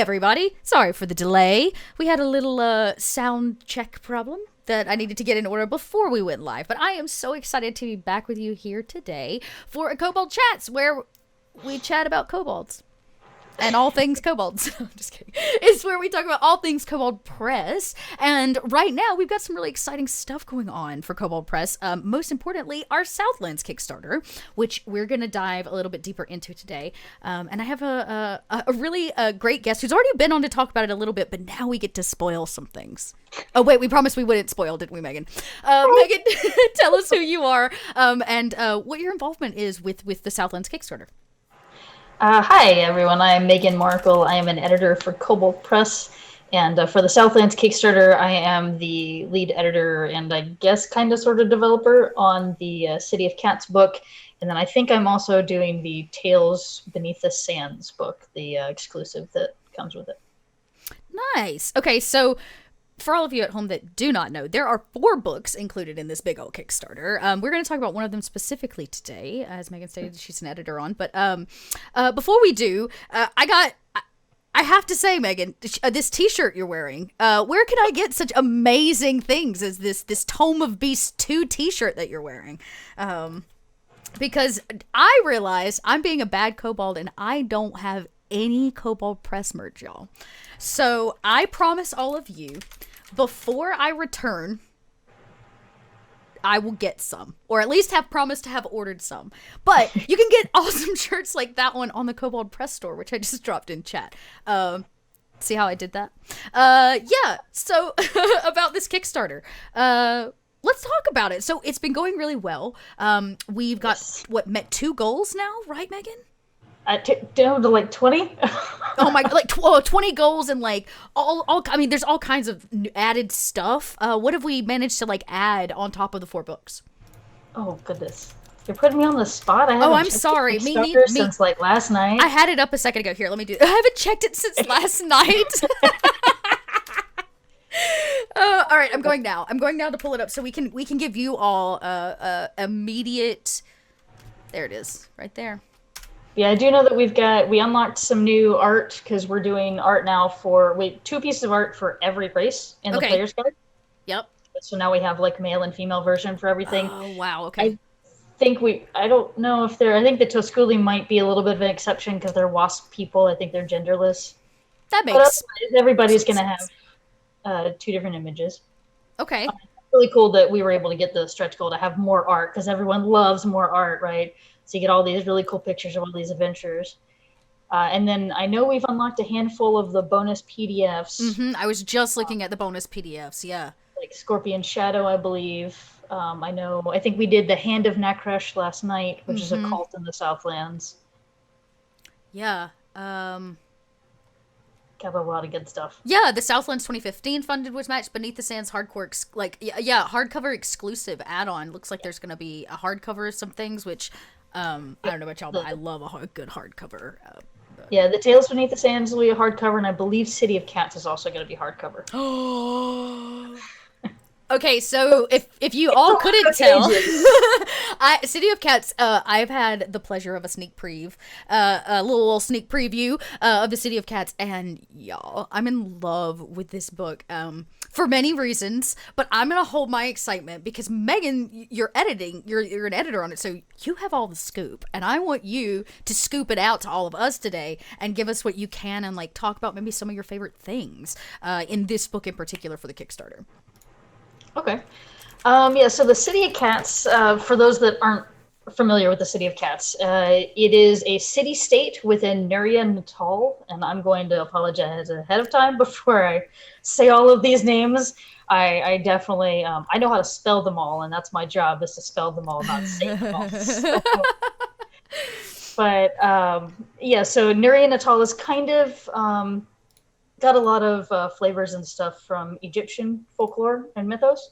everybody. Sorry for the delay. We had a little sound check problem that I needed to get in order before we went live. But I am so excited to be back with you here today for a Kobold Chats, where we chat about kobolds. And all things kobolds. I'm just kidding. It's where we talk about all things Kobold Press. And right now, we've got some really exciting stuff going on for Kobold Press. Most importantly, our Southlands Kickstarter, which we're going to dive a little bit deeper into today. And I have a really great guest who's already been on to talk about it a little bit, but now we get to spoil some things. Oh, wait, we promised we wouldn't spoil, didn't we, Megan? Megan, tell us who you are and what your involvement is with the Southlands Kickstarter. Hi, everyone. I'm Meagan Maricle. I am an editor for Kobold Press. And for the Southlands Kickstarter, I am the lead editor and I guess kind of sort of developer on the City of Cats book. And then I think I'm also doing the Tales Beneath the Sands book, the exclusive that comes with it. Nice. Okay, so for all of you at home that do not know, there are 4 books included in this big old Kickstarter. We're going to talk about one of them specifically today, as Megan stated, she's an editor on. But before we do, I have to say, Megan, this T-shirt you're wearing, where can I get such amazing things as this Tome of Beasts 2 T-shirt that you're wearing? Because I realize I'm being a bad kobold and I don't have any Kobold Press merch, y'all. So I promise all of you, before I return, I will get some, or at least have promised to have ordered some. But you can get awesome shirts like that one on the Kobold Press store, which I just dropped in chat. See how I did that? Yeah, so about this Kickstarter. Let's talk about it. So it's been going really well. We've got, met 2 goals now, right, Megan? Down to like 20? Oh my, like 20 goals and like all I mean, there's all kinds of added stuff. What have we managed to like add on top of the 4 books? Oh goodness. You're putting me on the spot. I'm sorry. Me since like last night. I had it up a second ago. Here, let me do it. I haven't checked it since last night. All right, I'm going now to pull it up so we can give you all immediate. There it is, right there. Yeah, I do know that we unlocked some new art because we're doing art now for 2 pieces of art for every race in the player's guide. Yep. So now we have like male and female version for everything. Oh wow, okay. I don't know if I think the Tosculi might be a little bit of an exception because they're wasp people. I think they're genderless. That makes everybody's going to have 2 different images. Okay. Really cool that we were able to get the stretch goal to have more art because everyone loves more art, right? So you get all these really cool pictures of all these adventures. And then I know we've unlocked a handful of the bonus PDFs. Mm-hmm. I was just looking at the bonus PDFs, yeah. Like Scorpion Shadow, I believe. I think we did the Hand of Nakrush last night, which is a cult in the Southlands. Yeah. Got a lot of good stuff. Yeah, the Southlands 2015 funded was matched Beneath the Sands hardcore, hardcover exclusive add-on. Looks like there's going to be a hardcover of some things, which I don't know about y'all, but I love a good hardcover. Yeah, the Tales Beneath the Sands will be a hardcover, and I believe City of Cats is also going to be hardcover. Okay, so if you all couldn't tell, City of Cats, I've had the pleasure of a sneak preview, a little sneak preview of the City of Cats, and y'all, I'm in love with this book for many reasons, but I'm gonna hold my excitement because Megan, you're an editor on it, so you have all the scoop, and I want you to scoop it out to all of us today and give us what you can and like talk about maybe some of your favorite things in this book in particular for the Kickstarter. Okay. So the City of Cats, for those that aren't familiar with the City of Cats, it is a city-state within Nuria Natal, and I'm going to apologize ahead of time before I say all of these names. I definitely, I know how to spell them all, and that's my job, is to spell them all, not say them all. But, so Nuria Natal is kind of got a lot of flavors and stuff from Egyptian folklore and mythos.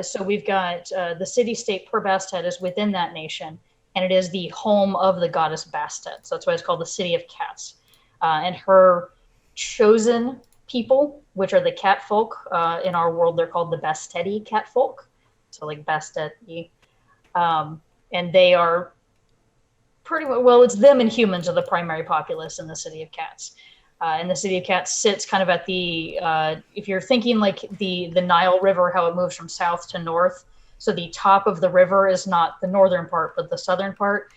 So we've got the city-state per Bastet is within that nation, and it is the home of the goddess Bastet. So that's why it's called the City of Cats. And her chosen people, which are the cat folk, in our world they're called the Basteti cat folk. So like Bastet-y. And they are pretty well, it's them and humans are the primary populace in the City of Cats. And the City of Cats sits kind of at the, if you're thinking like the Nile River, how it moves from south to north. So the top of the river is not the northern part, but the southern part.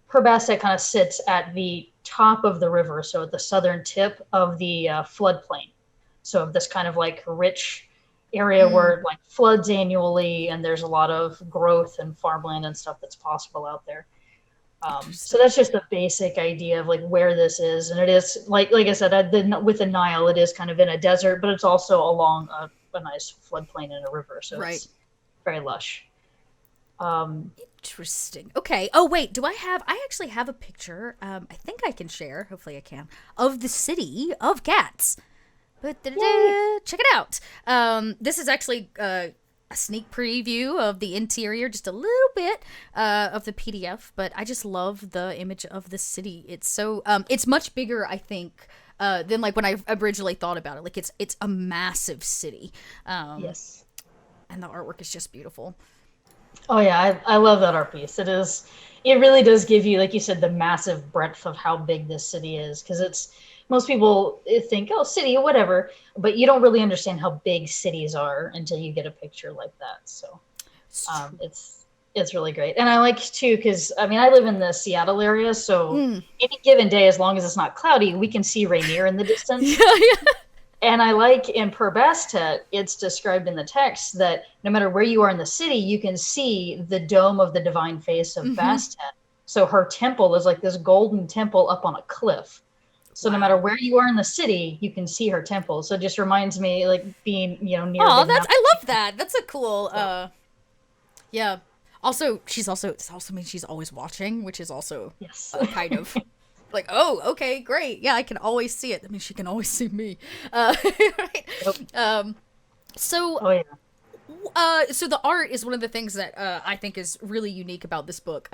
Purbastet kind of sits at the top of the river, so at the southern tip of the floodplain. So this kind of like rich area where it like floods annually, and there's a lot of growth and farmland and stuff that's possible out there. So that's just the basic idea of like where this is, and it is like I said, with the Nile, it is kind of in a desert, but it's also along a nice floodplain and a river, so it's very lush. Interesting. Okay. Oh wait, I actually have a picture. I think I can share. Hopefully, I can of the city of cats. But check it out. This is actually a sneak preview of the interior, just a little bit of the PDF, but I just love the image of the city. It's so it's much bigger, I think, than like when I originally thought about it. Like it's a massive city. Yes, and the artwork is just beautiful. Oh yeah, I love that art piece. It really does give you, like you said, the massive breadth of how big this city is, because most people think, oh, city, whatever, but you don't really understand how big cities are until you get a picture like that. So it's really great. And I like too, because I mean, I live in the Seattle area, so any given day, as long as it's not cloudy, we can see Rainier in the distance. Yeah. And I like in Purbastet, it's described in the text that no matter where you are in the city, you can see the dome of the divine face of Bastet. So her temple is like this golden temple up on a cliff. So no matter where you are in the city, you can see her temple. So it just reminds me like being, near. Oh, I love that. That's a cool, yeah. Also, this also means she's always watching, which is also kind of like, oh, okay, great. Yeah, I can always see it. That means she can always see me. Right? So, so the art is one of the things that I think is really unique about this book.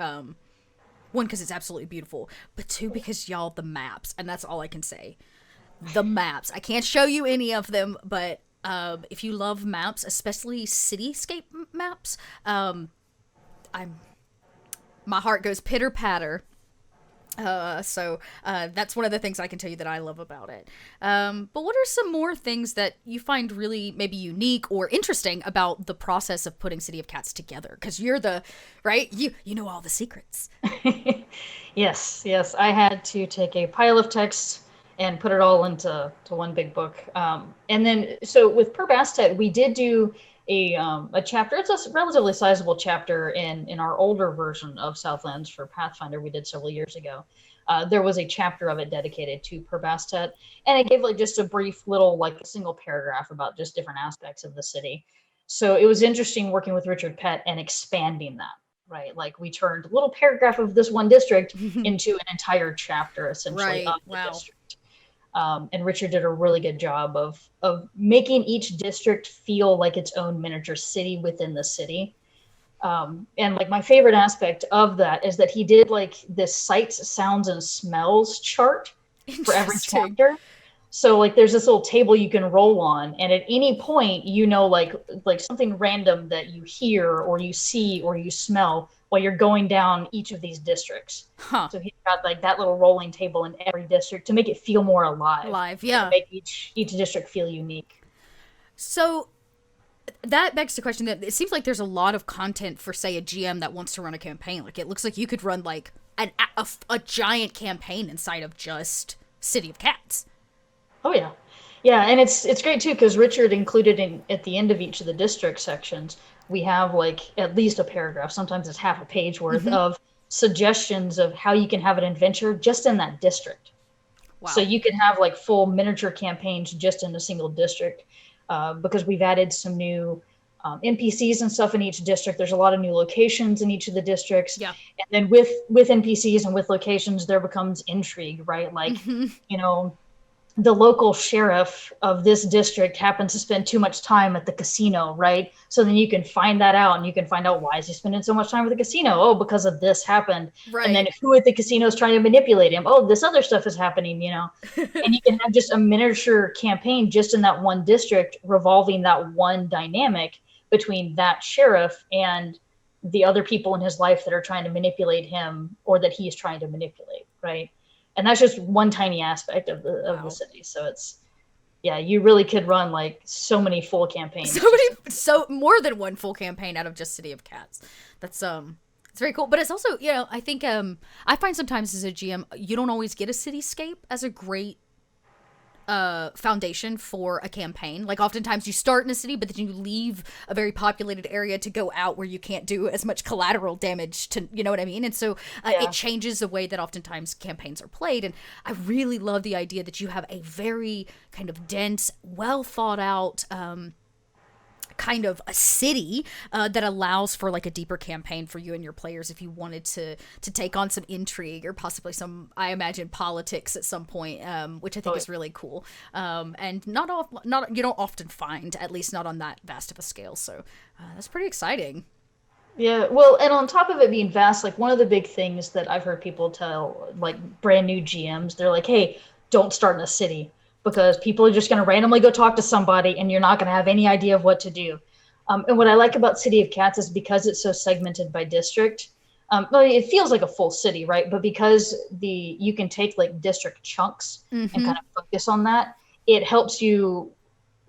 One, because it's absolutely beautiful, but two, because y'all, the maps, and that's all I can say. The maps. I can't show you any of them, but if you love maps, especially cityscape maps, my heart goes pitter patter. So that's one of the things I can tell you that I love about it. But what are some more things that you find really maybe unique or interesting about the process of putting City of Cats together? Because you're you know all the secrets. Yes. I had to take a pile of text and put it all into one big book. And then, so with Purbastet, we did do a chapter. It's a relatively sizable chapter in our older version of Southlands for Pathfinder we did several years ago. There was a chapter of it dedicated to Purbastet, and it gave like just a brief little like single paragraph about just different aspects of the city. So it was interesting working with Richard Pett and expanding that, right? Like we turned a little paragraph of this one district into an entire chapter essentially of the district. And Richard did a really good job of making each district feel like its own miniature city within the city. And like my favorite aspect of that is that he did like this sights, sounds, and smells chart for every chapter. So like there's this little table you can roll on, and at any point, like something random that you hear or you see or you smell while you're going down each of these districts. So he's got like that little rolling table in every district to make it feel more alive. Yeah. To make each district feel unique. So that begs the question that it seems like there's a lot of content for, say, a GM that wants to run a campaign. Like it looks like you could run like a giant campaign inside of just City of Cats. Oh yeah. Yeah, and it's great too because Richard included at the end of each of the district sections, we have like at least a paragraph, sometimes it's half a page worth of suggestions of how you can have an adventure just in that district. Wow. So you can have like full miniature campaigns just in a single district because we've added some new NPCs and stuff in each district. There's a lot of new locations in each of the districts. Yeah. And then with NPCs and with locations, there becomes intrigue, right? Like, the local sheriff of this district happens to spend too much time at the casino, right? So then you can find that out, and you can find out why is he spending so much time at the casino? Oh, because of this happened. Right. And then who at the casino is trying to manipulate him? Oh, this other stuff is happening, And you can have just a miniature campaign just in that one district revolving that one dynamic between that sheriff and the other people in his life that are trying to manipulate him or that he's trying to manipulate, right? and that's just one tiny aspect of the Wow. city. So it's, yeah, you really could run like so many full campaigns. So more than one full campaign out of just City of Cats. That's it's very cool. But it's also, I think I find sometimes as a GM you don't always get a cityscape as a great foundation for a campaign. Like oftentimes you start in a city, but then you leave a very populated area to go out where you can't do as much collateral damage to, you know what I mean? And so it changes the way that oftentimes campaigns are played. And I really love the idea that you have a very kind of dense, well thought out, kind of a city that allows for like a deeper campaign for you and your players if you wanted to take on some intrigue or possibly some, I imagine, politics at some point, which I think is really cool, and not you don't often find, at least not on that vast of a scale. So that's pretty exciting. Yeah, well, and on top of it being vast, like one of the big things that I've heard people tell like brand new GMs, they're like, hey, don't start in a city because people are just going to randomly go talk to somebody and you're not going to have any idea of what to do. And what I like about City of Cats is because it's so segmented by district. Well, it feels like a full city, right? But because you can take like district chunks and kind of focus on that, it helps you,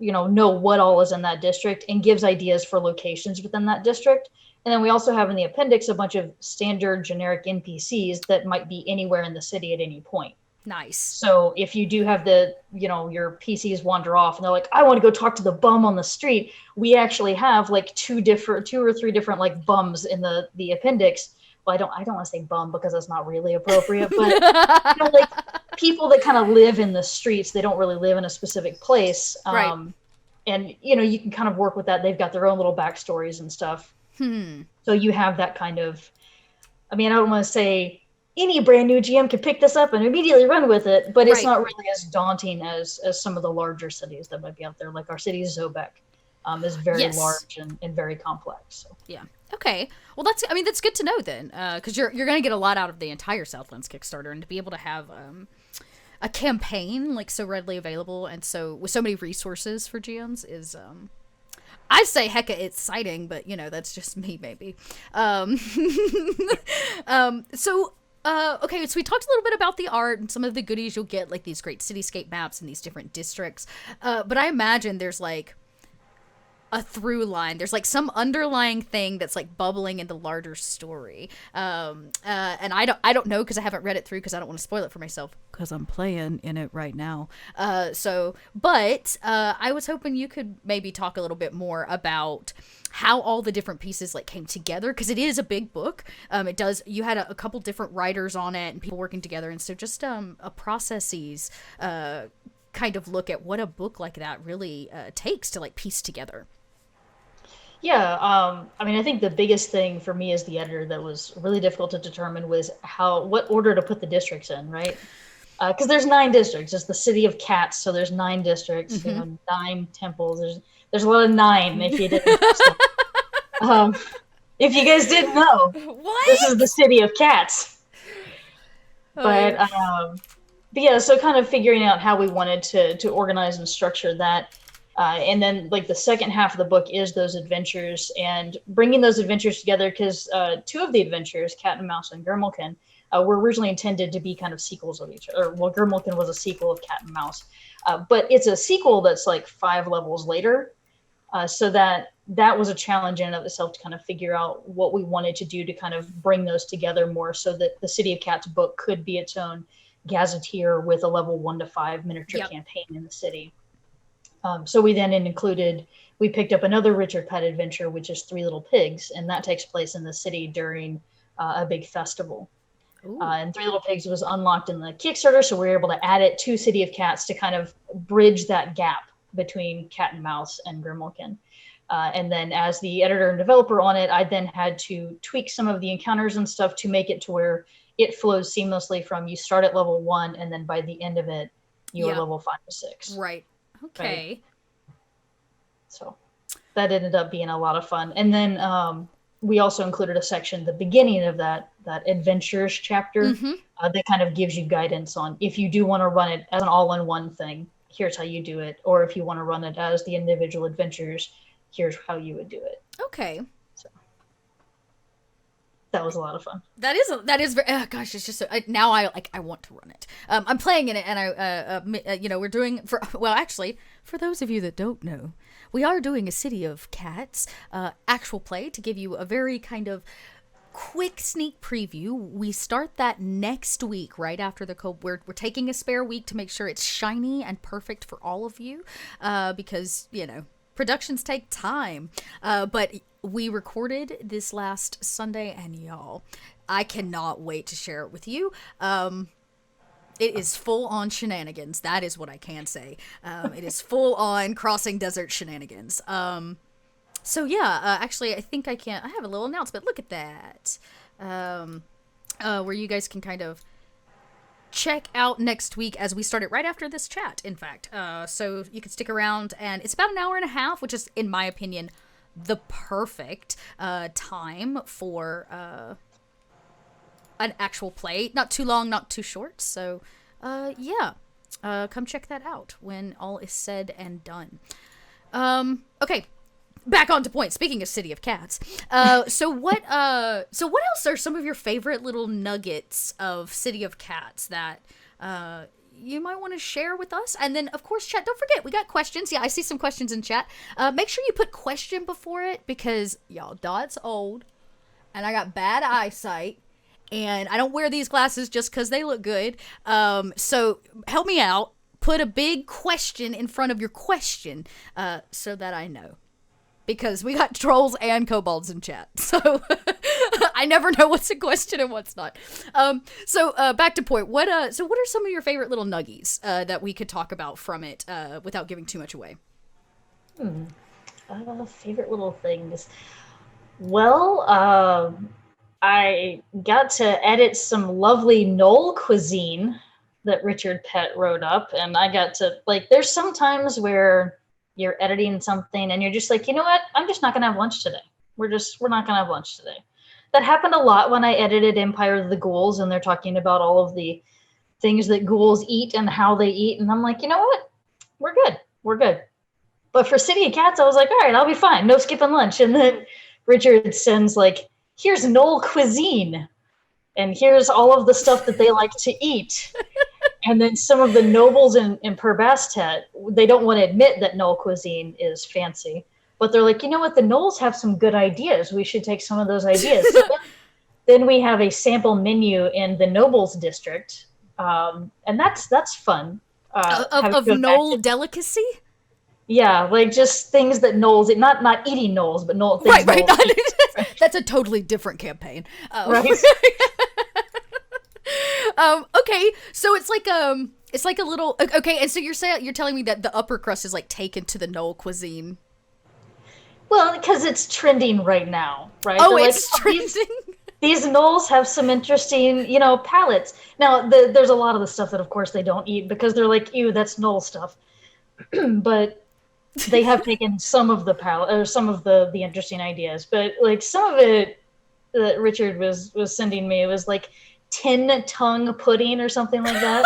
know what all is in that district and gives ideas for locations within that district. And then we also have in the appendix a bunch of standard generic NPCs that might be anywhere in the city at any point. Nice. So if you do have your PCs wander off and they're like, I want to go talk to the bum on the street, we actually have like two or three different like bums in the appendix. Well, I don't want to say bum because that's not really appropriate, but like people that kind of live in the streets, they don't really live in a specific place. Right. And you can kind of work with that. They've got their own little backstories and stuff. So you have that kind of, I mean, I don't want to say any brand new GM can pick this up and immediately run with it, but it's not really as daunting as some of the larger cities that might be out there. Like our city, Subac, is very large and very complex. So. Yeah. Okay. Well, that's good to know then, because you're going to get a lot out of the entire Southlands Kickstarter, and to be able to have a campaign like so readily available and so with so many resources for GMs is I say hecka exciting, but that's just me maybe. Okay, so we talked a little bit about the art and some of the goodies you'll get, like these great cityscape maps and these different districts. But I imagine there's like a through line. There's like some underlying thing that's like bubbling in the larger story. And I don't know because I haven't read it through because I don't want to spoil it for myself because I'm playing in it right now. But I was hoping you could maybe talk a little bit more about how all the different pieces like came together, because it is a big book. You had a couple different writers on it and people working together, and so just a processes kind of look at what a book like that really takes to like piece together. Yeah, I mean, I think the biggest thing for me as the editor that was really difficult to determine was what order to put the districts in, right? Because there's 9 districts. It's the City of Cats, so there's 9 districts, 9 temples. There's a lot of 9 if you didn't know. If you guys didn't know, this is the City of Cats. But yeah, so kind of figuring out how we wanted to organize and structure that. And then like the second half of the book is those adventures and bringing those adventures together, because 2 of the adventures, Cat and Mouse and Grimmelkin, were originally intended to be kind of sequels of each other. Well, Grimmelkin was a sequel of Cat and Mouse, but it's a sequel that's like 5 levels later. So that was a challenge in and of itself to kind of figure out what we wanted to do to kind of bring those together more so that the City of Cats book could be its own gazetteer with a level 1 to 5 miniature campaign in the city. So we then we picked up another Richard Pett adventure, which is 3 Little Pigs, and that takes place in the city during a big festival. And 3 Little Pigs was unlocked in the Kickstarter, so we were able to add it to City of Cats to kind of bridge that gap between Cat and Mouse and Grimmelkin. And then as the editor and developer on it, I then had to tweak some of the encounters and stuff to make it to where it flows seamlessly from you start at level 1, and then by the end of it, you are level 5 to 6. Right. Okay. Right? So that ended up being a lot of fun. And then we also included a section at the beginning of that adventures chapter that kind of gives you guidance on if you do want to run it as an all-in-one thing, here's how you do it. Or if you want to run it as the individual adventures, here's how you would do it. Okay. That was a lot of fun. That is very, oh gosh, it's just so, now I want to run it. I'm playing in it, and we're doing actually, for those of you that don't know, we are doing a City of Cats actual play to give you a very kind of quick sneak preview. We start that next week, right after the we're taking a spare week to make sure it's shiny and perfect for all of you, because productions take time, but we recorded this last Sunday, and y'all, I cannot wait to share it with you. It is full on shenanigans. That is what I can say. It is full on crossing desert shenanigans. So yeah, actually, I think I have a little announcement. Look at that. Where you guys can kind of check out next week as we start it right after this chat, in fact. So you can stick around, and it's about an hour and a half, which is, in my opinion, the perfect time for an actual play. Not too long, not too short. So yeah, come check that out when all is said and done. Okay, back on to point. Speaking of City of Cats, so what else are some of your favorite little nuggets of City of Cats that you might want to share with us? And then, of course, chat, don't forget, we got questions. Yeah, I see some questions in chat. Make sure you put question before it, because, y'all, Dot's old, and I got bad eyesight, and I don't wear these glasses just because they look good. So help me out. Put a big question in front of your question so that I know. Because we got trolls and kobolds in chat, so I never know what's a question and what's not. So back to point. What are some of your favorite little nuggies that we could talk about from it without giving too much away? Favorite little things. Well, I got to edit some lovely Knoll cuisine that Richard Pett wrote up, and I got to, there's some times where you're editing something and you're just like, you know what? I'm just not going to have lunch today. We're not going to have lunch today. That happened a lot when I edited Empire of the Ghouls, and they're talking about all of the things that ghouls eat and how they eat. And I'm like, you know what? We're good. But for City of Cats, I was like, all right, I'll be fine. No skipping lunch. And then Richard sends here's Knoll cuisine, and here's all of the stuff that they like to eat. And then some of the nobles in Per Bastet, they don't want to admit that Knoll cuisine is fancy, but they're like, you know what? The Knolls have some good ideas. We should take some of those ideas. So then we have a sample menu in the nobles district, and that's fun. Of Knoll delicacy? Yeah, just things that Knolls, not eating Knolls, but Knoll things. Right. That's a totally different campaign. Right. Okay, so it's like a little, okay, and so you're telling me that the upper crust is taken to the Knoll cuisine. Well, because it's trending right now, right? Oh, it's trending. These Knolls have some interesting, palates. Now, there's a lot of the stuff that, of course, they don't eat because they're like, ew, that's Knoll stuff. But they have taken some of the palate, or some of the interesting ideas. But some of it that Richard was sending me, it was 10 tongue pudding or something like that.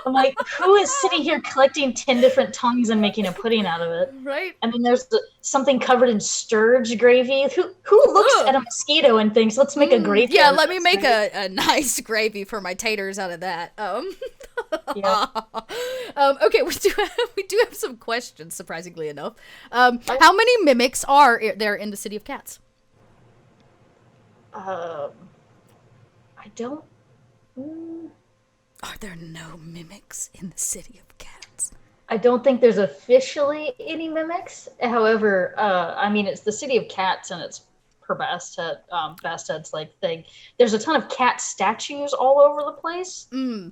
I'm like, who is sitting here collecting 10 different tongues and making a pudding out of it? Right. And then there's something covered in sturge gravy. Who looks at a mosquito and thinks, let's make a gravy? Yeah, let me make a nice gravy for my taters out of that. Yeah. Okay, we do have some questions, surprisingly enough. How many mimics are there in the City of Cats? I don't. Are there no mimics in the City of Cats? I don't think there's officially any mimics. However, it's the City of Cats, and it's Per Bastet. Bastet's thing. There's a ton of cat statues all over the place.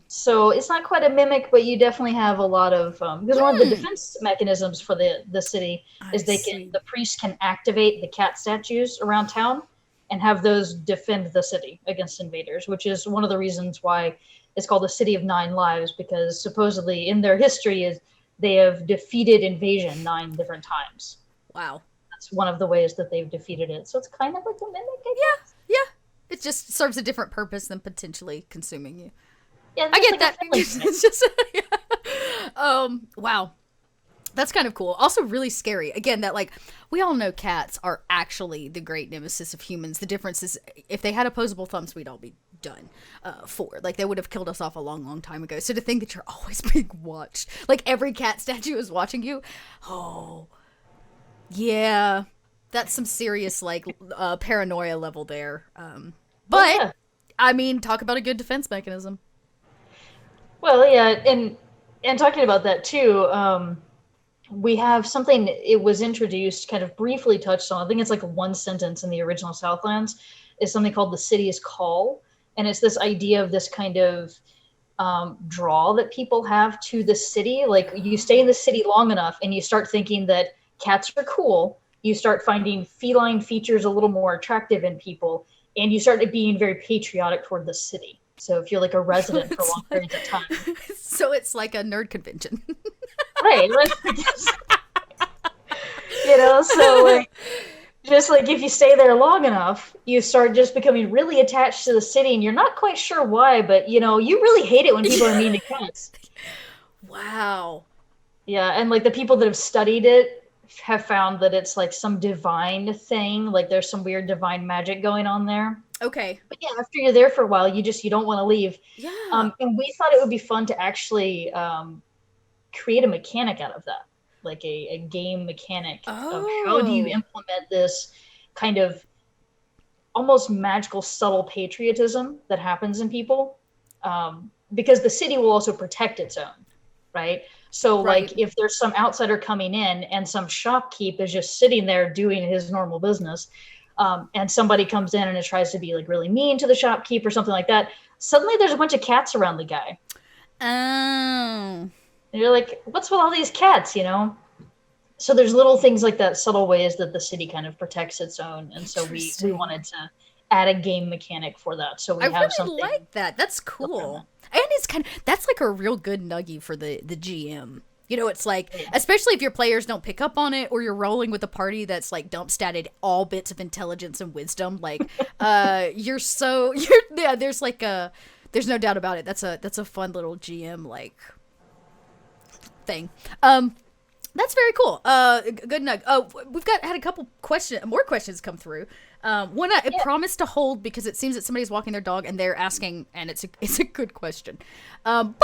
So it's not quite a mimic, but you definitely have a lot of because one of the defense mechanisms for the city is the priests can activate the cat statues around town and have those defend the city against invaders, which is one of the reasons why it's called the City of Nine Lives, because supposedly in their history they have defeated invasion 9 different times. Wow. That's one of the ways that they've defeated it. So it's kind of like a mimic, I guess. Yeah. It just serves a different purpose than potentially consuming you. Yeah, I get that. It's just, yeah. Wow. That's kind of cool. Also really scary. Again, that like we all know cats are actually the great nemesis of humans. The difference is if they had opposable thumbs, we'd all be done for. Like they would have killed us off a long, long time ago. So to think that you're always being watched, like every cat statue is watching you. Oh, yeah. That's some serious like paranoia level there. But Yeah. I mean, talk about a good defense mechanism. Well, yeah, and talking about that too, we have something. It was introduced, kind of briefly touched on. I think it's like one sentence in the original Southlands. Is something called the city's call, and it's this idea of this kind of draw that people have to the city. Like you stay in the city long enough, and you start thinking that cats are cool. You start finding feline features a little more attractive in people, and you start being very patriotic toward the city. So if you're like a resident for long periods of time, So it's like a nerd convention. right? So like, just like if you stay there long enough, you start just becoming really attached to the city, and you're not quite sure why, but you really hate it when people are mean to cats. Wow. Yeah, and like the people that have studied it have found that it's like some divine thing, like there's some weird divine magic going on there. Okay. But yeah, after you're there for a while, you don't want to leave. Yeah. And we thought it would be fun to actually create a mechanic out of that, like a game mechanic of how do you implement this kind of almost magical, subtle patriotism that happens in people, because the city will also protect its own, right? So Right. like if there's some outsider coming in and some shopkeep is just sitting there doing his normal business, and somebody comes in and it tries to be like really mean to the shopkeep or something like that, suddenly there's a bunch of cats around the guy. Oh. And you're like, what's with all these cats, So there's little things like that, subtle ways that the city kind of protects its own. And so we wanted to add a game mechanic for that. So we I have really something. like that. That's cool. And it's that's like a real good nugget for the GM. It's like, especially if your players don't pick up on it or you're rolling with a party that's like dump statted all bits of intelligence and wisdom. Like, there's like there's no doubt about it. That's a fun little GM like thing. That's very cool. Good nug. Oh, we've had a couple more questions come through. One I promised to hold because it seems that somebody's walking their dog and they're asking, and it's a good question. But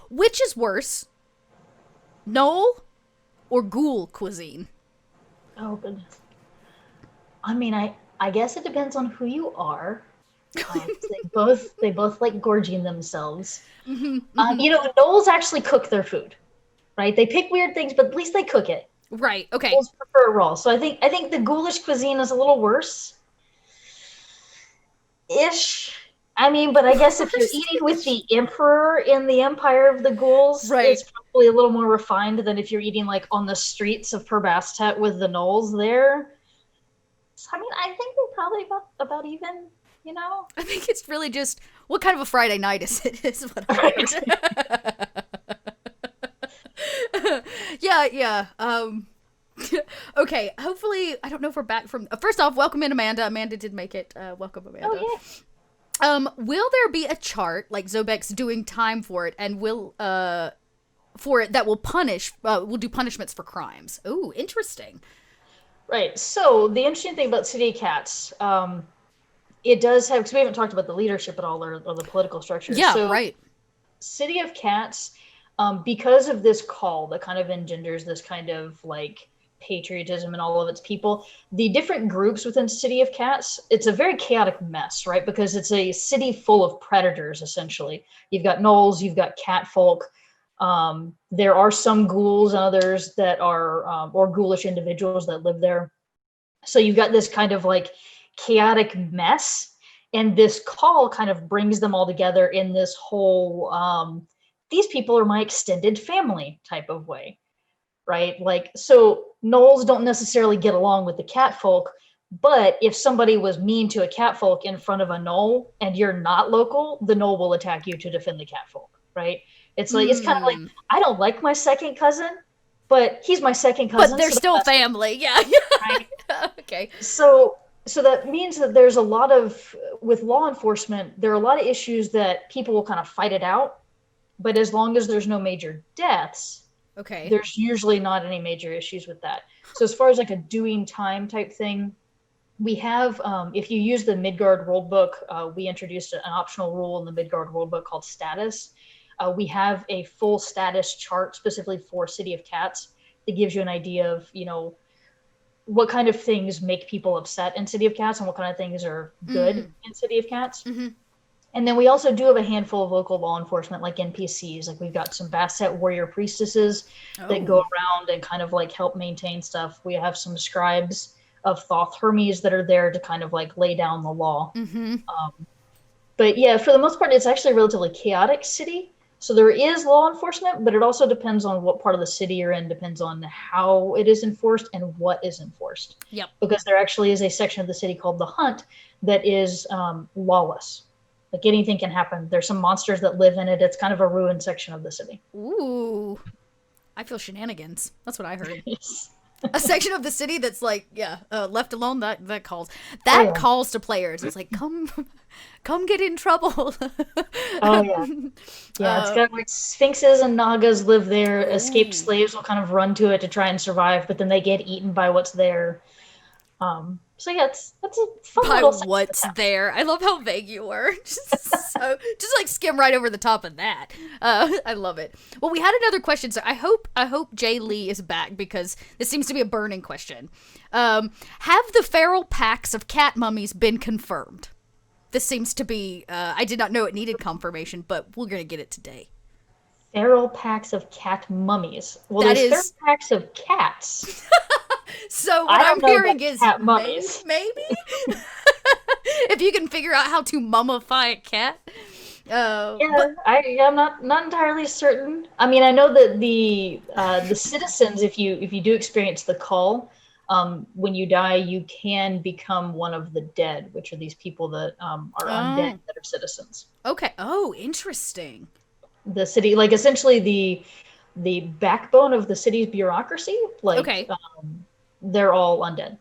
which is worse, Knoll or Ghoul cuisine? Oh goodness. I mean, I guess it depends on who you are. They both like gorging themselves. Gnolls actually cook their food, right? They pick weird things, but at least they cook it. Right. Okay. Gnolls prefer raw, so I think the ghoulish cuisine is a little worse. Ish. I mean, but I guess if you're eating with the emperor in the empire of the ghouls, right, it's probably a little more refined than if you're eating like on the streets of Perbastet with the gnolls there. So, I mean, I think we're probably about even, I think it's really just what kind of a Friday night is it? Is what I heard. Yeah. Okay, hopefully, I don't know if we're back from... First off, welcome in, Amanda. Amanda did make it. Welcome, Amanda. Oh, yeah. Will there be a chart, like Zobek's doing time for it, and for it that will will do punishments for crimes? Ooh, interesting. Right, so the interesting thing about City of Cats, it does have... Because we haven't talked about the leadership at all, or the political structure. Yeah, so, right. City of Cats, because of this call that kind of engenders this kind of, like... patriotism and all of its people, the different groups within City of Cats, it's a very chaotic mess, right? Because it's a city full of predators, essentially. You've got gnolls, you've got catfolk, there are some ghouls and others that are or ghoulish individuals that live there. So you've got this kind of like chaotic mess, and this call kind of brings them all together in this whole these people are my extended family type of way. Right? Like, so gnolls don't necessarily get along with the catfolk, but if somebody was mean to a catfolk in front of a gnoll and you're not local, the gnoll will attack you to defend the catfolk, right? It's like, it's kind of like, I don't like my second cousin, but he's my second cousin. But they're still family, yeah. Right? Okay. So that means that there's a lot of, with law enforcement, there are a lot of issues that people will kind of fight it out, but as long as there's no major deaths, Okay. there's usually not any major issues with that. So as far as like a doing time type thing, we have, if you use the Midgard rulebook, we introduced an optional rule in the Midgard rulebook called status. We have a full status chart specifically for City of Cats that gives you an idea of, what kind of things make people upset in City of Cats and what kind of things are good in City of Cats. Mm-hmm. And then we also do have a handful of local law enforcement, like NPCs. Like we've got some Basset warrior priestesses that go around and kind of like help maintain stuff. We have some scribes of Thoth Hermes that are there to kind of like lay down the law. But yeah, for the most part, it's actually a relatively chaotic city. So there is law enforcement, but it also depends on what part of the city you're in, depends on how it is enforced and what is enforced. Yep. Because there actually is a section of the city called the Hunt that is lawless. Like anything can happen. There's some monsters that live in it. It's kind of a ruined section of the city. Ooh. I feel shenanigans. That's what I heard. Yes. A section of the city that's like, left alone, that calls. That calls to players. It's like, come get in trouble. Oh, yeah. Yeah, it's got like sphinxes and nagas live there. Escaped slaves will kind of run to it to try and survive, but then they get eaten by what's there. So yeah, that's a fun little section. What's there. I love how vague you were. Just like skim right over the top of that. I love it. Well, we had another question, so I hope Jay Lee is back because this seems to be a burning question. Have the feral packs of cat mummies been confirmed? This seems to be, I did not know it needed confirmation, but we're going to get it today. Feral packs of cat mummies. Well, there's feral packs of cats. So what I'm hearing is cat mummies. Maybe? If you can figure out how to mummify a cat. I'm not entirely certain. I mean, I know that the citizens, if you do experience the call, when you die, you can become one of the dead, which are these people that are undead that are citizens. Okay. Oh, interesting. The city, like essentially the backbone of the city's bureaucracy, like they're all undead.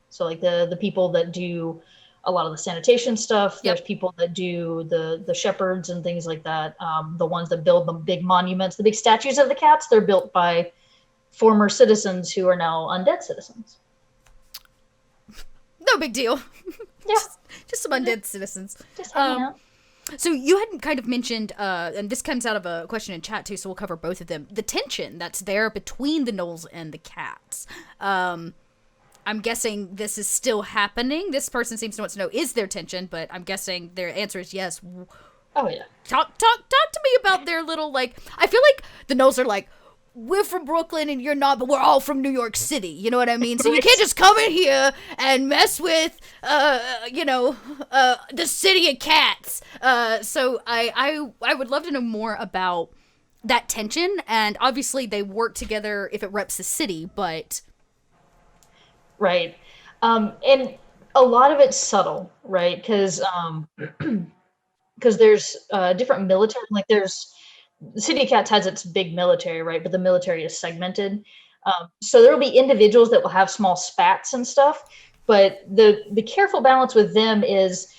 So like the people that do a lot of the sanitation stuff, there's people that do the shepherds and things like that. The ones that build the big monuments, the big statues of the cats, they're built by former citizens who are now undead citizens. No big deal. Yeah. just some undead citizens. Just hanging out. So you hadn't kind of mentioned, and this comes out of a question in chat too, so we'll cover both of them, the tension that's there between the gnolls and the cats. I'm guessing this is still happening. This person seems to want to know, is there tension? But I'm guessing their answer is yes. Oh, yeah. Talk to me about their little, like, I feel like the gnolls are like, we're from Brooklyn and you're not, but we're all from New York City. You know what I mean? So you can't just come in here and mess with, the city of cats. So I would love to know more about that tension. And obviously they work together if it reps the city, but. Right. And a lot of it's subtle, right? Because there's different military, like the City of Cats has its big military, right? But the military is segmented. So there will be individuals that will have small spats and stuff. But the careful balance with them is,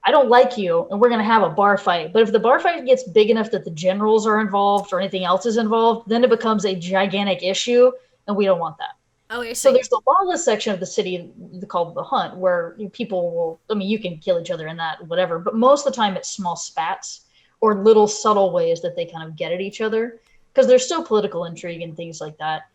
I don't like you, and we're going to have a bar fight. But if the bar fight gets big enough that the generals are involved or anything else is involved, then it becomes a gigantic issue, and we don't want that. Oh, so there's the lawless section of the city called the Hunt, where people will, I mean, you can kill each other in that, whatever. But most of the time it's small spats or little subtle ways that they kind of get at each other, because there's still political intrigue and things like that.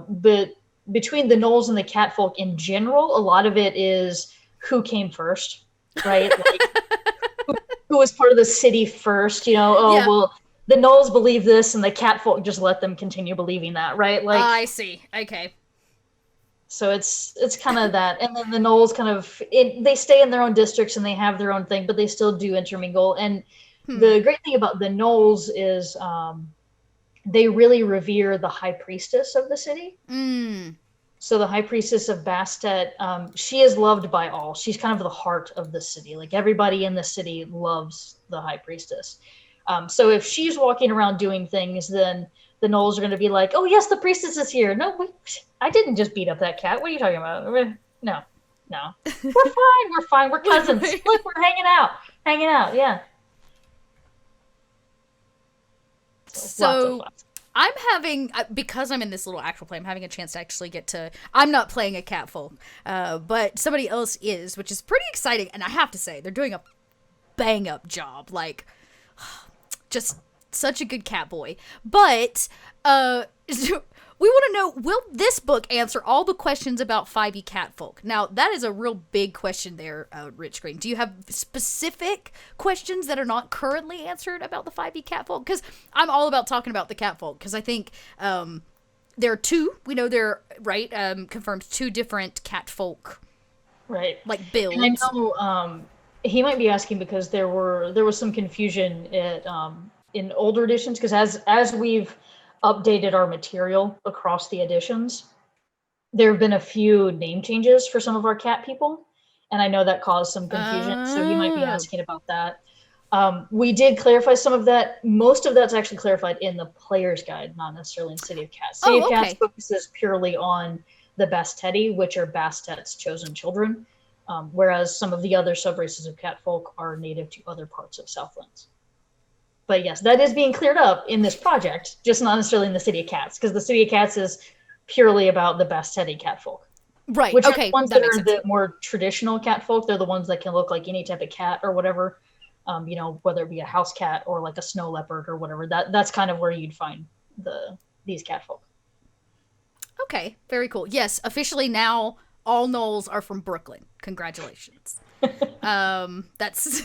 But between the gnolls and the catfolk in general, a lot of it is who came first, right? Like who was part of the city first, well, the gnolls believe this and the catfolk just let them continue believing that, right? Like I see. Okay. So it's kind of that. And then the gnolls kind of, they stay in their own districts and they have their own thing, but they still do intermingle. And the great thing about the gnolls is they really revere the high priestess of the city. So the high priestess of Bastet, she is loved by all. She's kind of the heart of the city. Like everybody in the city loves the high priestess. So if she's walking around doing things, then the gnolls are going to be like, oh, yes, the priestess is here. No, I didn't just beat up that cat. What are you talking about? No. We're fine. We're cousins. Look, we're hanging out. Yeah. So I'm having, because I'm in this little actual play, I'm having a chance to actually get to, I'm not playing a catfolk, but somebody else is, which is pretty exciting. And I have to say, they're doing a bang up job. Like, just such a good cat boy. But, we want to know, will this book answer all the questions about 5e catfolk? Now, that is a real big question there, Rich Green. Do you have specific questions that are not currently answered about the 5e catfolk? Because I'm all about talking about the catfolk, because I think there are two. We know there, right, confirmed 2 different catfolk, right, like builds. And I know he might be asking because there was some confusion in older editions, because as we've updated our material across the editions, there have been a few name changes for some of our cat people, and I know that caused some confusion, so he might be asking about that. We did clarify some of that. Most of that's actually clarified in the player's guide, not necessarily in City of Cats. City of Cats focuses purely on the Basteti, which are Bastet's chosen children, whereas some of the other subraces of catfolk are native to other parts of Southlands. But yes, that is being cleared up in this project, just not necessarily in the City of Cats, because the City of Cats is purely about the Basteti catfolk. Right, which okay. are the ones that are the more traditional catfolk. They're the ones that can look like any type of cat or whatever, whether it be a house cat or like a snow leopard or whatever. That's kind of where you'd find these catfolk. Okay, very cool. Yes, officially now all gnolls are from Brooklyn. Congratulations. That's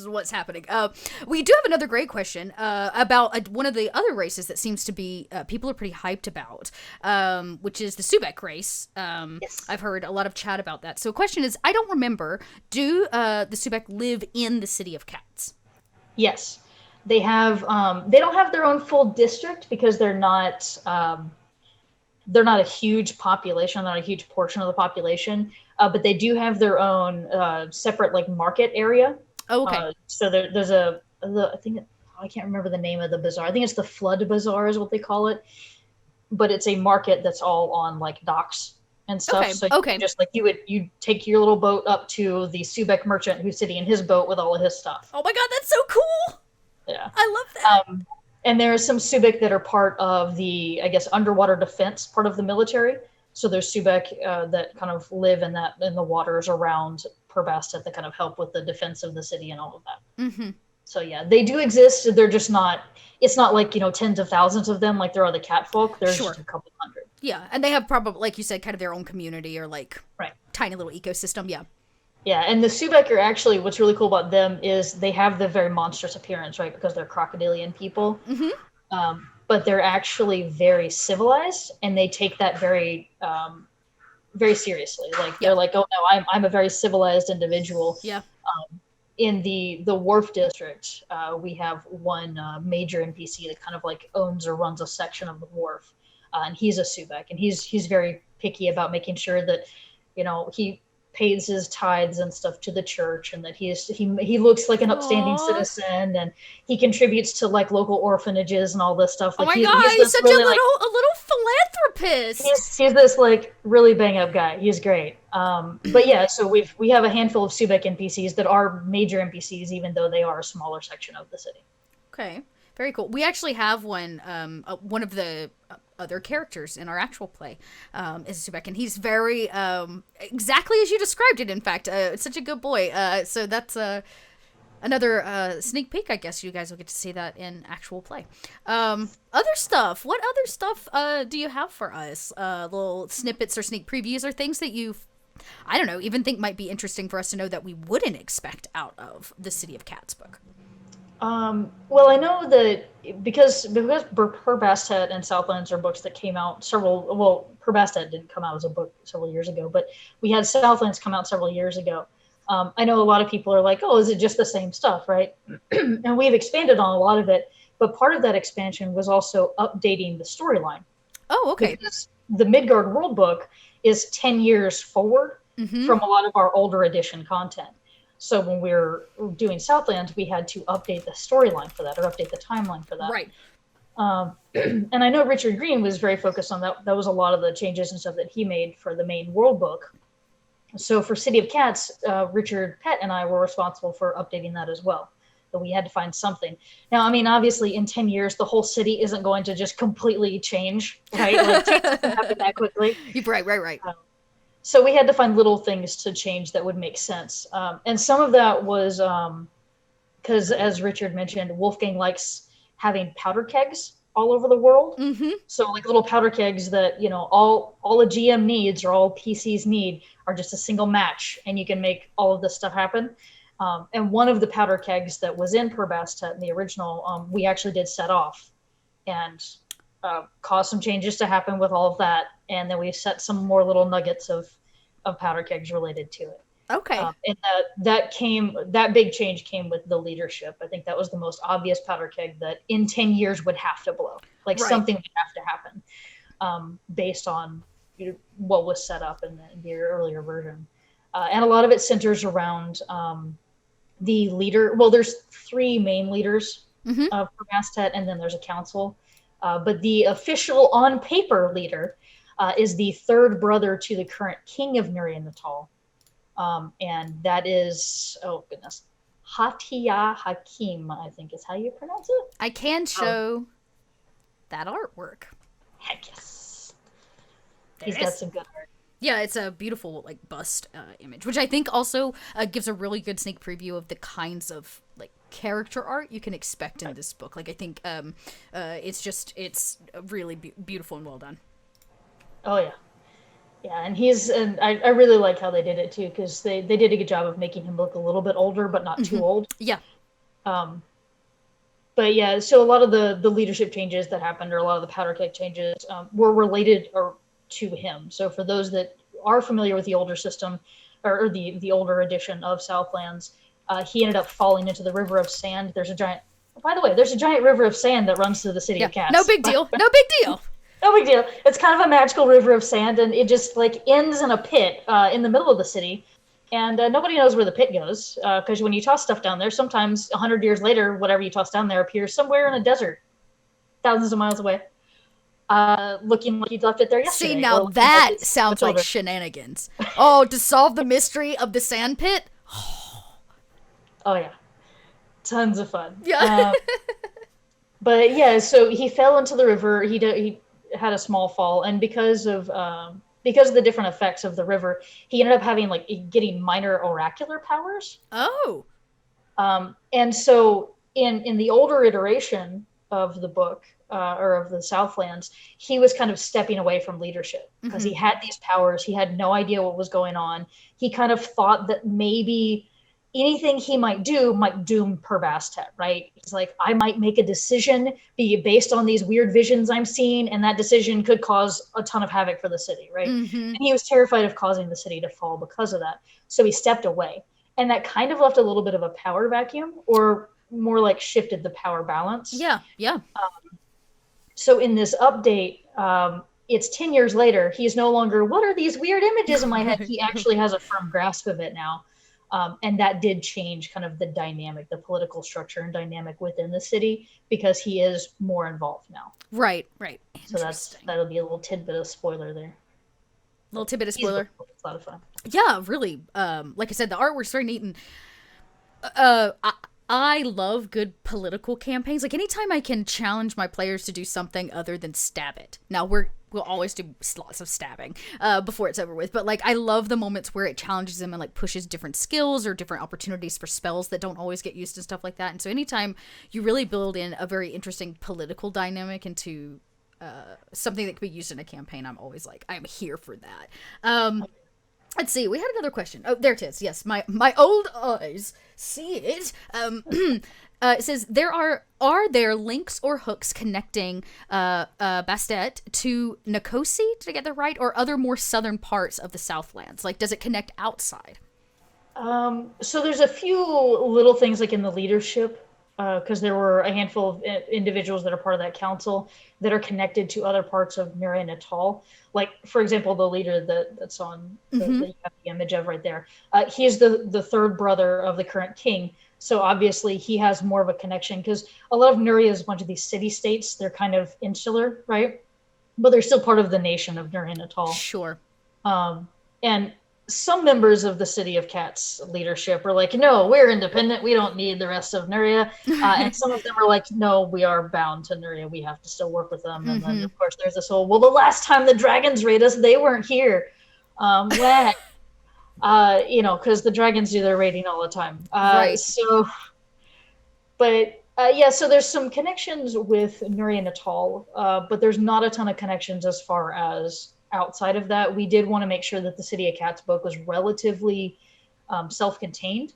what's happening. We do have another great question about one of the other races that seems to be people are pretty hyped about, which is the Subac Race. Yes. I've heard a lot of chat about that. So the question is, I don't remember, do the Subac live in the City of Cats? Yes. They have they don't have their own full district because they're not a huge population, not a huge portion of the population, but they do have their own separate like market area. Oh, okay. So there's I can't remember the name of the bazaar. I think it's the Flood Bazaar is what they call it, but it's a market that's all on like docks and stuff. Okay. So okay. just like you take your little boat up to the Subac merchant who's sitting in his boat with all of his stuff. Oh my god, that's so cool! Yeah, I love that. And there are some Subac that are part of the, I guess, underwater defense part of the military. So there's Subac that kind of live in the waters around Purbastet that kind of help with the defense of the city and all of that. Mm-hmm. So yeah, they do exist. They're just not. It's not like tens of thousands of them like there are the catfolk. There's just a couple hundred. Yeah, and they have probably, like you said, kind of their own community or like right. tiny little ecosystem. Yeah. Yeah, and the Subac are actually, what's really cool about them is they have the very monstrous appearance, right? Because they're crocodilian people. Mm-hmm. But they're actually very civilized, and they take that very, very seriously. Like they're like, oh no, I'm a very civilized individual. Yeah. In the Wharf district, we have one major NPC that kind of like owns or runs a section of the wharf, and he's a Subac, and he's very picky about making sure that he pays his tithes and stuff to the church, and that he looks like an upstanding citizen, and he contributes to like local orphanages and all this stuff. Like, oh my god, he's such really, a little philanthropist. He's this like really bang up guy. He's great. But yeah, so we have a handful of Subac NPCs that are major NPCs, even though they are a smaller section of the city. Okay, very cool. We actually have one of the other characters in our actual play is Subac, and he's very exactly as you described it. In fact, such a good boy. So that's another sneak peek. I guess you guys will get to see that in actual play. Other stuff. What other stuff do you have for us? Little snippets or sneak previews or things that you, I don't know, even think might be interesting for us to know that we wouldn't expect out of the City of Cats book. Well, I know that because Purbastet and Southlands are books that came out Purbastet didn't come out as a book several years ago, but we had Southlands come out several years ago. I know a lot of people are like, oh, is it just the same stuff, right? And we've expanded on a lot of it, but part of that expansion was also updating the storyline. Oh, okay. Because the Midgard World book is 10 years forward from a lot of our older edition content. So when we were doing Southlands, we had to update the storyline for that, or update the timeline for that. Right. And I know Richard Green was very focused on that. That was a lot of the changes and stuff that he made for the main world book. So for City of Cats, Richard Pett and I were responsible for updating that as well. but we had to find something. Now, I mean, obviously, in 10 years, the whole city isn't going to just completely change, right? Like, change doesn't happen that quickly. Right. So we had to find little things to change that would make sense. And some of that was because, as Richard mentioned, Wolfgang likes having powder kegs all over the world. Mm-hmm. So like little powder kegs that, you know, all a GM needs or all PCs need are just a single match, and you can make all of this stuff happen. And one of the powder kegs that was in Per Bastet in the original, we actually did set off and caused some changes to happen with all of that. And then we set some more little nuggets of powder kegs related to it. Okay. And that big change came with the leadership. I think that was the most obvious powder keg that in 10 years would have to blow. Like something would have to happen based on what was set up in the earlier version. And a lot of it centers around the leader. Well, there's 3 main leaders of Mastet, and then there's a council. But the official on paper leader is the 3rd brother to the current king of Nurien Natal. And that is, oh goodness, Hatia Hakim, I think is how you pronounce it. I can show that artwork. Heck yes. He's got some good art. Yeah, it's a beautiful like bust image, which I think also gives a really good sneak preview of the kinds of like character art you can expect in this book. Like I think it's really beautiful and well done. Oh yeah. Yeah, and I really like how they did it too, because they did a good job of making him look a little bit older, but not too old. Yeah. But yeah, so a lot of the leadership changes that happened, or a lot of the powder keg changes, were related to him. So for those that are familiar with the older system, or the older edition of Southlands, he ended up falling into the River of Sand. There's a giant river of sand that runs through the City of Cats. No big deal. No big deal. No big deal. It's kind of a magical river of sand, and it just like ends in a pit in the middle of the city, and nobody knows where the pit goes, because when you toss stuff down there, sometimes 100 years later, whatever you toss down there appears somewhere in a desert, thousands of miles away, looking like you left it there yesterday. See, now that sounds like shenanigans. Oh, to solve the mystery of the sand pit? Oh yeah, tons of fun. Yeah. But yeah, so he fell into the river. He had a small fall, and because of the different effects of the river, he ended up having getting minor oracular powers. Oh. And so in the older iteration of the book, or of the Southlands, he was kind of stepping away from leadership because he had these powers. He had no idea what was going on. He kind of thought that maybe anything he might do might doom Per Bastet, right? He's like, I might make a decision based on these weird visions I'm seeing, and that decision could cause a ton of havoc for the city, right? And he was terrified of causing the city to fall because of that. So he stepped away. And that kind of left a little bit of a power vacuum, or more like shifted the power balance. Yeah. So in this update, it's 10 years later. He's no longer, what are these weird images in my head? He actually has a firm grasp of it now. And that did change kind of the dynamic, the political structure and dynamic within the city, because he is more involved now. Right. So that'll be a little tidbit of spoiler there. Little tidbit of spoiler. It's a lot of fun. Yeah, really. Like I said, the artwork's very neat, and I love good political campaigns. Like anytime I can challenge my players to do something other than stab it. Now we'll always do lots of stabbing before it's over with, but like I love the moments where it challenges them and like pushes different skills or different opportunities for spells that don't always get used and stuff like that. And so anytime you really build in a very interesting political dynamic into something that can be used in a campaign, I'm always like, I'm here for that. Let's see, we had another question. Oh, there it is. Yes, my old eyes see it. It says, are there links or hooks connecting Bastet to Nicosia, did I get that right, or other more southern parts of the Southlands? Like, does it connect outside? So there's a few little things like in the leadership, because there were a handful of individuals that are part of that council that are connected to other parts of Nurien Natal. Like, for example, the leader that's on the image of right there. He is the 3rd brother of the current king. So obviously he has more of a connection, because a lot of Nuria is a bunch of these city-states. They're kind of insular, right? But they're still part of the nation of Nurien Natal. Sure. And some members of the City of Cats leadership are like, no, we're independent. We don't need the rest of Nuria. And some of them are like, no, we are bound to Nuria. We have to still work with them. And then, of course, there's this whole, well, the last time the dragons raided us, they weren't here. Whack. Because the dragons do their raiding all the time. Right. So there's some connections with Nuria Natal, but there's not a ton of connections as far as outside of that. We did want to make sure that the City of Cats book was relatively self-contained,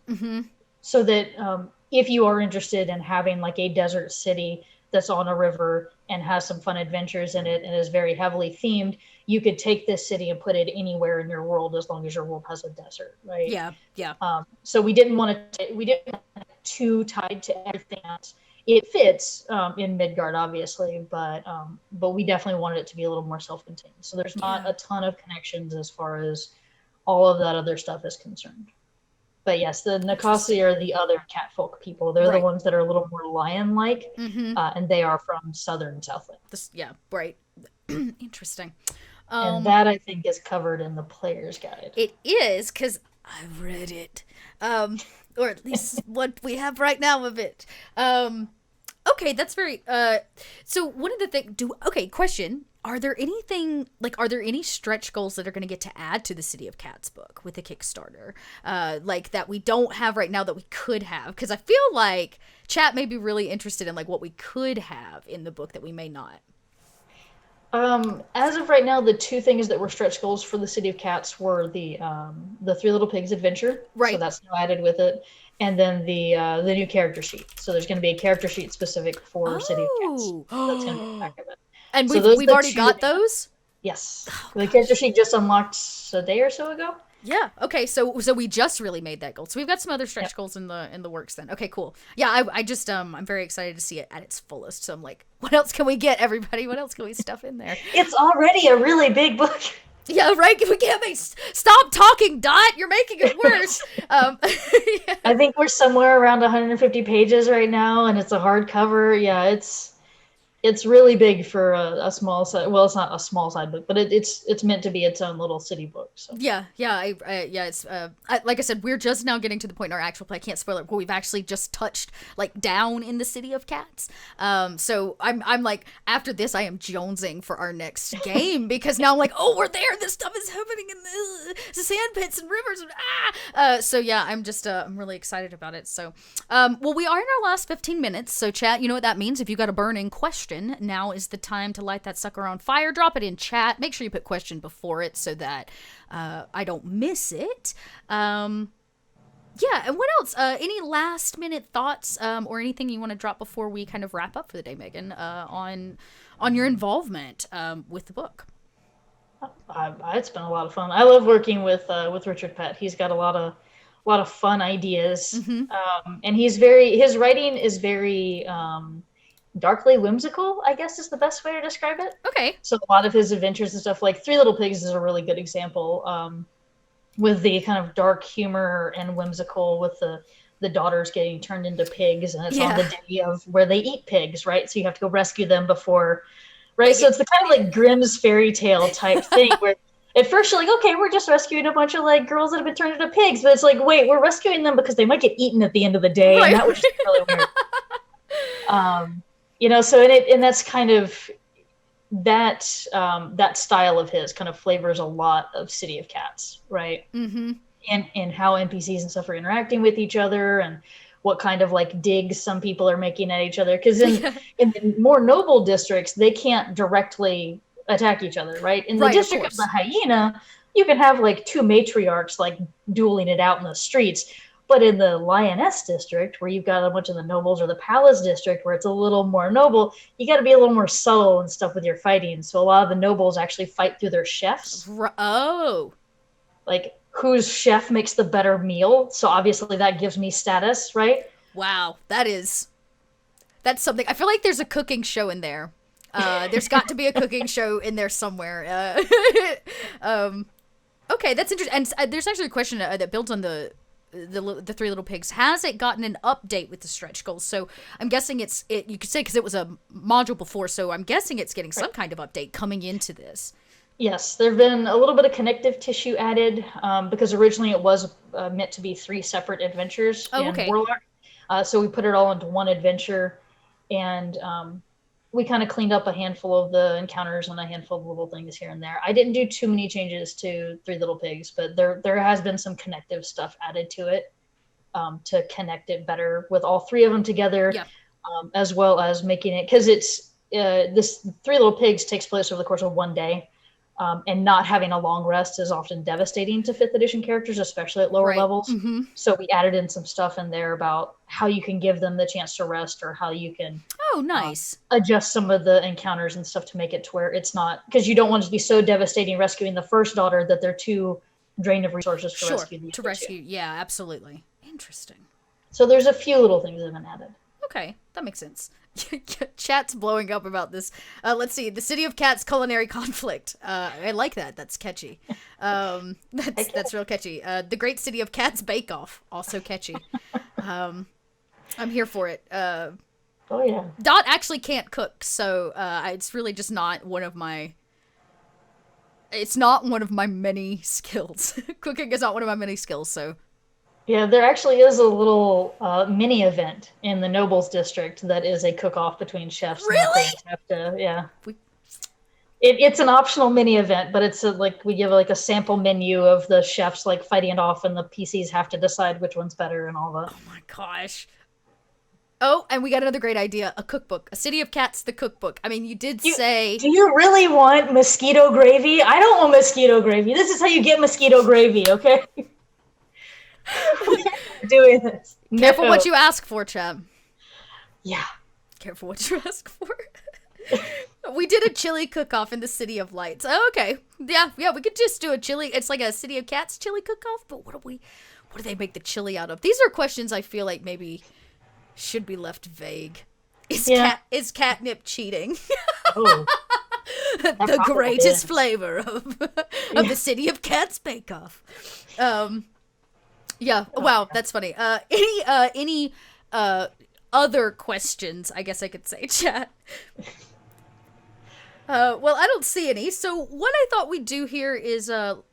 so that if you are interested in having like a desert city that's on a river and has some fun adventures in it and is very heavily themed, you could take this city and put it anywhere in your world as long as your world has a desert, right? Yeah. So we didn't want it too tied to everything else. It fits in Midgard, obviously, but we definitely wanted it to be a little more self-contained. So there's not a ton of connections as far as all of that other stuff is concerned. But yes, the Nakasi are the other catfolk people. They're the ones that are a little more lion-like, and they are from southern Southland. Interesting. And that, I think, is covered in the player's guide. It is, because I've read it. Or at least what we have right now of it. Okay, that's very, so one of the things, question, are there any stretch goals that are going to get to add to the City of Cats book with the Kickstarter? Like that we don't have right now that we could have? Because I feel like chat may be really interested in like what we could have in the book that we may not. As of right now, the two things that were stretch goals for the City of Cats were the Three Little Pigs adventure, right? So that's now added with it, and then the new character sheet. So there's going to be a character sheet specific for City of Cats. That's going to be back of it. And so we've already got those. Yes, the character sheet just unlocked a day or so ago. Yeah. Okay. So we just really made that goal. So we've got some other stretch goals in the works then. Okay. Cool. Yeah. I just I'm very excited to see it at its fullest. So I'm like, what else can we get, everybody? What else can we stuff in there? It's already a really big book. Yeah. Right. We can't stop talking, Dot. You're making it worse. Yeah. I think we're somewhere around 150 pages right now, and it's a hardcover. Yeah. It's really big for a small side. Well, it's not a small side book, but it's meant to be its own little city book. So. Yeah. It's like I said, we're just now getting to the point in our actual play. I can't spoil it, but we've actually just touched like down in the City of Cats. So I'm like, after this, I am jonesing for our next game because now I'm like, oh, we're there. This stuff is happening in the sand pits and rivers. So yeah, I'm really excited about it. So, well, we are in our last 15 minutes. So chat, you know what that means? If you got a burning question, now is the time to light that sucker on fire. Drop it in chat. Make sure you put question before it so that I don't miss it. Yeah, and what else? Any last minute thoughts or anything you want to drop before we kind of wrap up for the day, Meagan, on your involvement with the book? It's been a lot of fun. I love working with Richard Pett. He's got a lot of fun ideas, and his writing is very darkly whimsical, I guess is the best way to describe it. Okay. So a lot of his adventures and stuff, like Three Little Pigs is a really good example, with the kind of dark humor and whimsical with the daughters getting turned into pigs, and it's on the day of where they eat pigs, right? So you have to go rescue them before, right? So it's the kind of like Grimm's fairy tale type thing where at first you're like, okay, we're just rescuing a bunch of like girls that have been turned into pigs, but it's like, wait, we're rescuing them because they might get eaten at the end of the day, and that was just really weird. So and that's kind of that style of his kind of flavors a lot of City of Cats, right? Mm-hmm. And how NPCs and stuff are interacting with each other, and what kind of like digs some people are making at each other. Because in the more noble districts, they can't directly attack each other, right? In the district of the hyena, you can have like two matriarchs like dueling it out in the streets. But in the Lioness district, where you've got a bunch of the nobles, or the Palace district, where it's a little more noble, you got to be a little more subtle and stuff with your fighting. So a lot of the nobles actually fight through their chefs. Oh. Like, whose chef makes the better meal? So obviously that gives me status, right? Wow. That's something. I feel like there's a cooking show in there. There's got to be a cooking show in there somewhere. Okay, that's interesting. And there's actually a question that builds on the Three Little Pigs. Has it gotten an update with the stretch goals? So I'm guessing you could say, because it was a module before, so I'm guessing it's getting some kind of update coming into this. Yes, there have been a little bit of connective tissue added because originally it was meant to be 3 separate adventures Oh, in okay. Warlock. So we put it all into one adventure, and we kind of cleaned up a handful of the encounters and a handful of little things here and there. I didn't do too many changes to Three Little Pigs, but there has been some connective stuff added to it to connect it better with all 3 of them together, Yeah. as well as making it, because it's this Three Little Pigs takes place over the course of one day. And not having a long rest is often devastating to 5th edition characters, especially at lower Right. levels. Mm-hmm. So we added in some stuff in there about how you can give them the chance to rest, or how you can Oh, nice. adjust some of the encounters and stuff to make it to where it's not, because you don't want it to be so devastating rescuing the first daughter that they're too drained of resources to Sure. rescue the To other 2. rescue. Yeah, absolutely. Interesting. So there's a few little things that have been added. Okay, that makes sense. Chat's blowing up about this. Let's see, the City of Cats culinary conflict. I like that. That's catchy. That's real catchy. The Great City of Cats Bake Off, also catchy. I'm here for it. Oh yeah. Dot actually can't cook, so it's really just not one of my. It's not one of my many skills. Cooking is not one of my many skills, so. Yeah, there actually is a little mini event in the Nobles District that is a cook-off between chefs. Really? And have to, yeah. We, It's an optional mini event, but it's like we give like a sample menu of the chefs like fighting it off, and the PCs have to decide which one's better and all that. oh my gosh. Oh, and we got another great idea. A cookbook. A City of Cats, the cookbook. I mean, you did say... Do you really want mosquito gravy? I don't want mosquito gravy. This is how you get mosquito gravy, okay? Doing this. Careful No. what you ask for, Chad. Yeah. Careful what you ask for. We did a chili cook-off in the City of Lights. Oh, okay. Yeah, we could just do a chili. It's like a City of Cats chili cook-off, but what do they make the chili out of? These are questions I feel like maybe should be left vague. Is catnip cheating? Oh. The greatest is. flavor of the City of Cats Bake Off. Yeah. Wow, that's funny. Any other questions? I guess I could say, chat. Well, I don't see any. So what I thought we'd do here is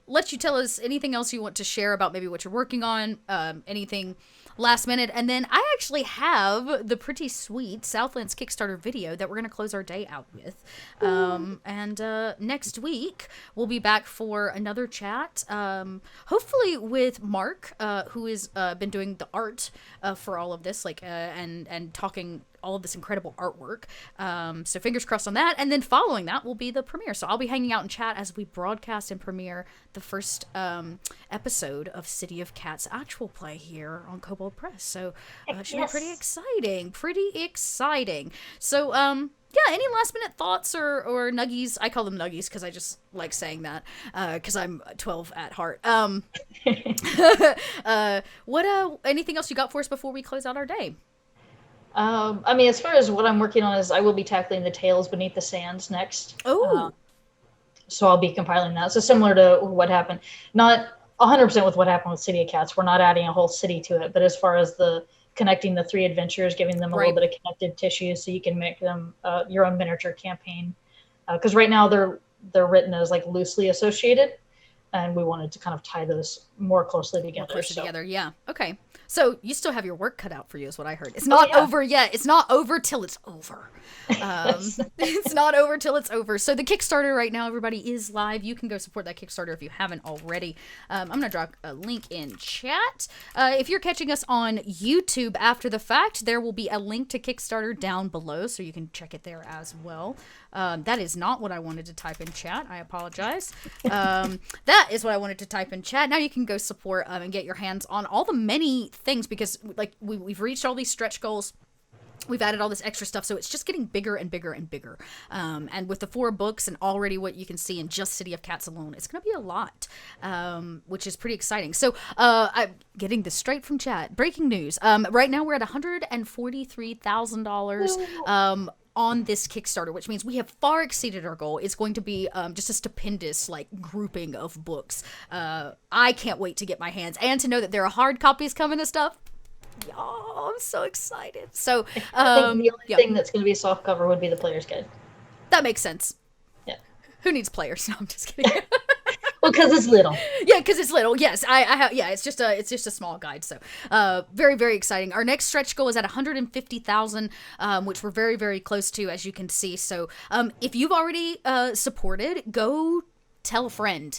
let you tell us anything else you want to share about maybe what you're working on, anything last minute, and then I actually have the pretty sweet Southlands Kickstarter video that we're going to close our day out with. And next week, we'll be back for another chat, hopefully with Mark, who has been doing the art for all of this, and talking all of this incredible artwork. So fingers crossed on that. And then following that will be the premiere. So I'll be hanging out in chat as we broadcast and premiere the first episode of City of Cats actual play here on Kobold Press. So it should be pretty exciting. So yeah, any last minute thoughts or nuggies? I call them nuggies because I just like saying that because I'm 12 at heart. Anything else you got for us before we close out our day? I mean, as far as what I'm working on is I will be tackling the Tales Beneath the Sands next. Oh. So I'll be compiling that. So similar to what happened, not 100% with what happened with City of Cats. We're not adding a whole city to it, but as far as the connecting the 3 adventures, giving them a little bit of connective tissue so you can make them your own miniature campaign. Because right now they're written as like loosely associated, and we wanted to kind of tie those more closely together. Yeah. Okay. So you still have your work cut out for you, is what I heard. It's not over yet. It's not over till it's over. It's not over till it's over. So the Kickstarter right now, everybody, is live. You can go support that Kickstarter if you haven't already. I'm going to drop a link in chat. If you're catching us on YouTube after the fact, there will be a link to Kickstarter down below, so you can check it there as well. That is not what I wanted to type in chat. I apologize. That is what I wanted to type in chat. Now you can go support and get your hands on all the many things, because like we've reached all these stretch goals. We've added all this extra stuff, so it's just getting bigger and bigger and bigger. And with the 4 books and already what you can see in just City of Cats alone, it's going to be a lot, which is pretty exciting. So I'm getting this straight from chat. Breaking news. Right now we're at $143,000 on this Kickstarter, which means we have far exceeded our goal. It's going to be just a stupendous grouping of books. I can't wait to get my hands and to know that there are hard copies coming and stuff. Y'all, I'm so excited. So I think the only thing that's going to be soft cover would be the player's guide. That makes sense. Yeah. Who needs players? No, I'm just kidding. Well, because it's little. Yeah, because it's little. Yes, I have. Yeah, it's just a small guide. So, very, very exciting. Our next stretch goal is at 150,000, which we're very, very close to, as you can see. So, if you've already supported, go tell a friend.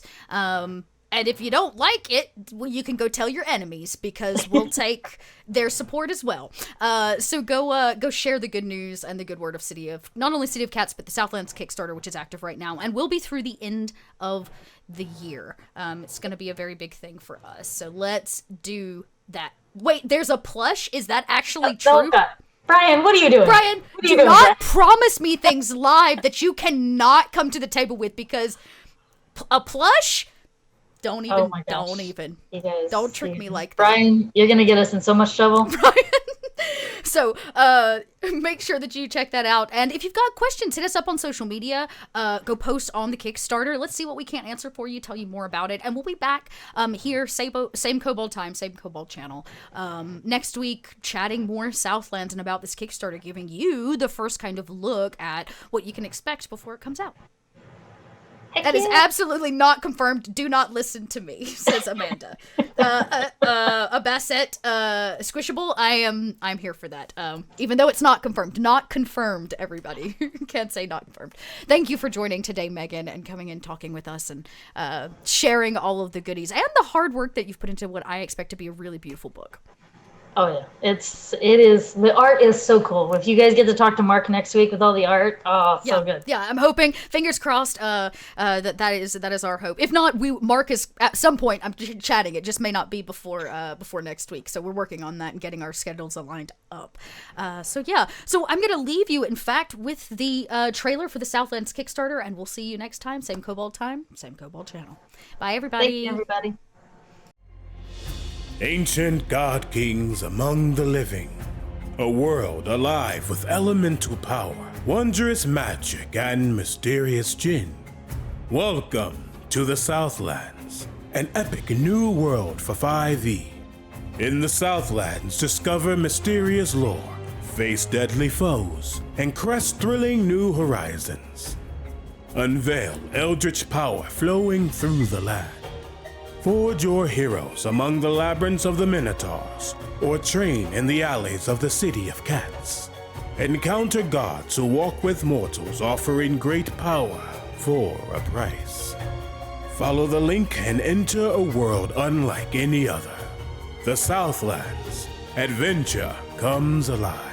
And if you don't like it, well, you can go tell your enemies, because we'll take their support as well. So go share the good news and the good word of not only City of Cats, but the Southlands Kickstarter, which is active right now, and will be through the end of the year. It's going to be a very big thing for us. So let's do that. Wait, there's a plush? Is that actually true? Brian, what are you doing? Brian, do not promise me things live that you cannot come to the table with, because a plush? Don't even. Don't trick me like that. Brian, you're going to get us in so much trouble. Brian. So, make sure that you check that out. And if you've got questions, hit us up on social media. Go post on the Kickstarter. Let's see what we can't answer for you, tell you more about it. And we'll be back here, same Kobold time, same Kobold channel, next week, chatting more Southlands and about this Kickstarter, giving you the first kind of look at what you can expect before it comes out. That is absolutely not confirmed. Do not listen to me, says Amanda. A Bassett, Squishable, I'm here for that. Even though it's not confirmed. Not confirmed, everybody. Can't say not confirmed. Thank you for joining today, Meagan, and coming and talking with us and sharing all of the goodies and the hard work that you've put into what I expect to be a really beautiful book. Oh yeah, it is. The art is so cool. If you guys get to talk to Mark next week with all the art, so good. Yeah, I'm hoping. Fingers crossed. That is our hope. If not, Mark is at some point. I'm chatting. It just may not be before next week. So we're working on that and getting our schedules aligned up. So I'm gonna leave you, in fact, with the trailer for the Southlands Kickstarter, and we'll see you next time. Same Kobold time, same Kobold channel. Bye, everybody. Thank you, everybody. Ancient god kings among the living. A world alive with elemental power, wondrous magic, and mysterious djinn. Welcome to the Southlands, an epic new world for 5e. In the Southlands, discover mysterious lore, face deadly foes, and crest thrilling new horizons. Unveil eldritch power flowing through the land. Forge your heroes among the labyrinths of the Minotaurs, or train in the alleys of the City of Cats. Encounter gods who walk with mortals, offering great power for a price. Follow the link and enter a world unlike any other. The Southlands. Adventure comes alive.